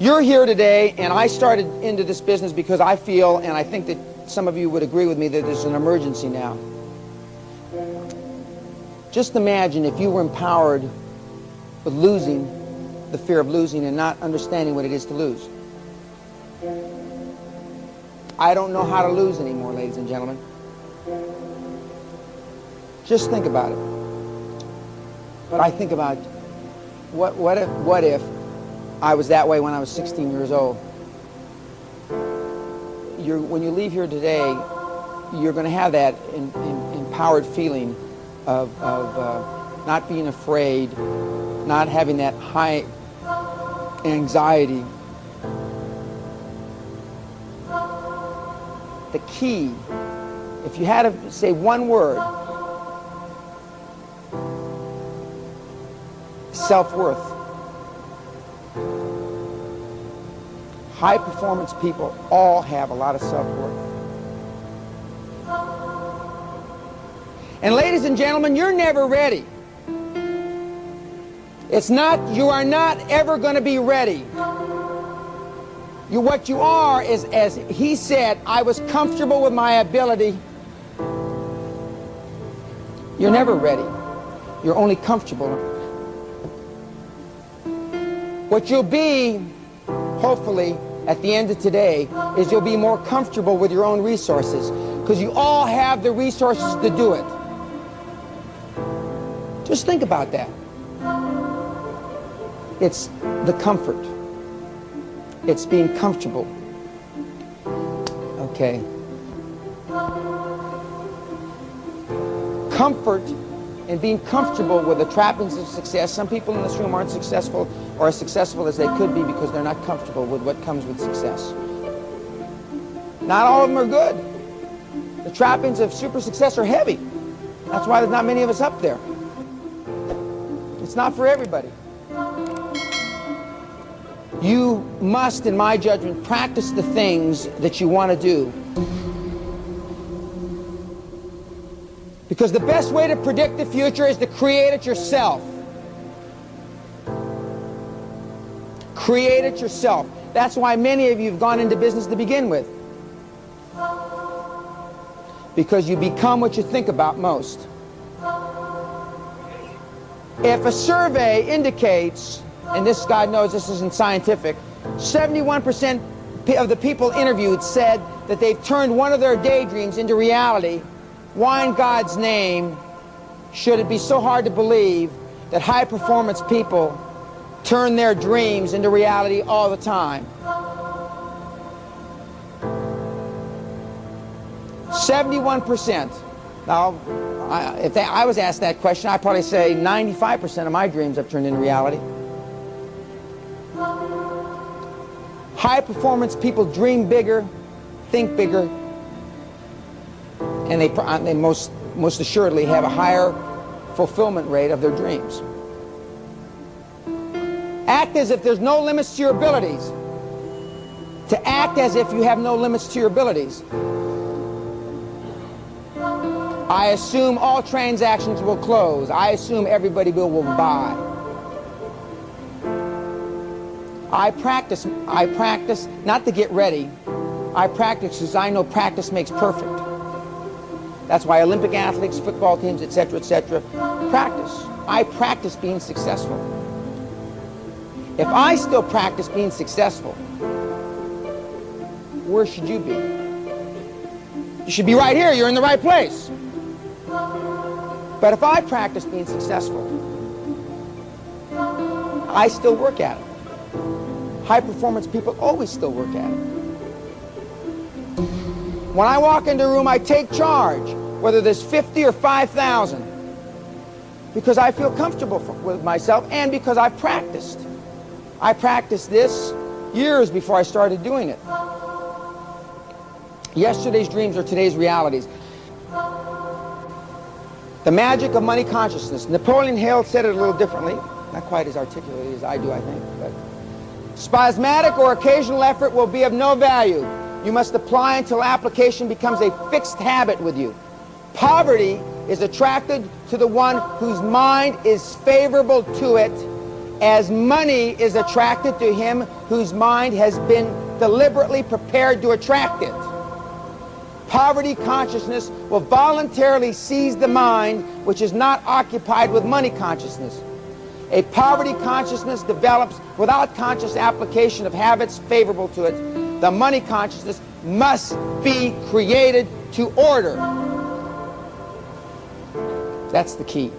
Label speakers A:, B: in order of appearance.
A: You're here today, and I started into this business because I feel, and I think that some of you would agree with me, that there's an emergency now. Just imagine if you were empowered with losing, the fear of losing, and not understanding what it is to lose. I don't know how to lose anymore, ladies and gentlemen. Just think about it. But I think about what if I was that way when I was 16 years old. When you leave here today, you're going to have that empowered feeling of not being afraid, not having that high anxiety. The key, if you had to say one word, self-worth. High performance people all have a lot of self-worth. And ladies and gentlemen, you're never ready. You are not ever going to be ready. What you are is, as he said, I was comfortable with my ability. You're never ready. You're only comfortable. What you'll be, hopefully, at the end of today, is you'll be more comfortable with your own resources, because you all have the resources to do it. Just think about that. It's the comfort. It's being comfortable. Okay. Comfort and being comfortable with the trappings of success. Some people in this room aren't successful or as successful as they could be because they're not comfortable with what comes with success. Not all of them are good. The trappings of super success are heavy. That's why there's not many of us up there. It's not for everybody. You must, in my judgment, practice the things that you want to do. Because the best way to predict the future is to create it yourself. Create it yourself. That's why many of you have gone into business to begin with. Because you become what you think about most. If a survey indicates, and this, God knows this isn't scientific, 71% of the people interviewed said that they've turned one of their daydreams into reality. Why in God's name should it be so hard to believe that high-performance people turn their dreams into reality all the time? 71%. Now, if I was asked that question, I'd probably say 95% of my dreams have turned into reality. High-performance people dream bigger, think bigger, and they most assuredly have a higher fulfillment rate of their dreams. Act as if there's no limits to your abilities. To act as if you have no limits to your abilities. I assume all transactions will close. I assume everybody will buy. I practice not to get ready. I practice because I know practice makes perfect. That's why Olympic athletes, football teams, etc., practice. I practice being successful. If I still practice being successful, where should you be? You should be right here. You're in the right place. But if I practice being successful, I still work at it. High-performance people always still work at it. When I walk into a room, I take charge, whether there's 50 or 5,000, because I feel comfortable with myself and because I've practiced. I practiced this years before I started doing it. Yesterday's dreams are today's realities. The magic of money consciousness. Napoleon Hill said it a little differently. Not quite as articulately as I do, I think. But spasmodic or occasional effort will be of no value. You must apply until application becomes a fixed habit with you. Poverty is attracted to the one whose mind is favorable to it, as money is attracted to him whose mind has been deliberately prepared to attract it. Poverty consciousness will voluntarily seize the mind which is not occupied with money consciousness. A poverty consciousness develops without conscious application of habits favorable to it. The money consciousness must be created to order. That's the key.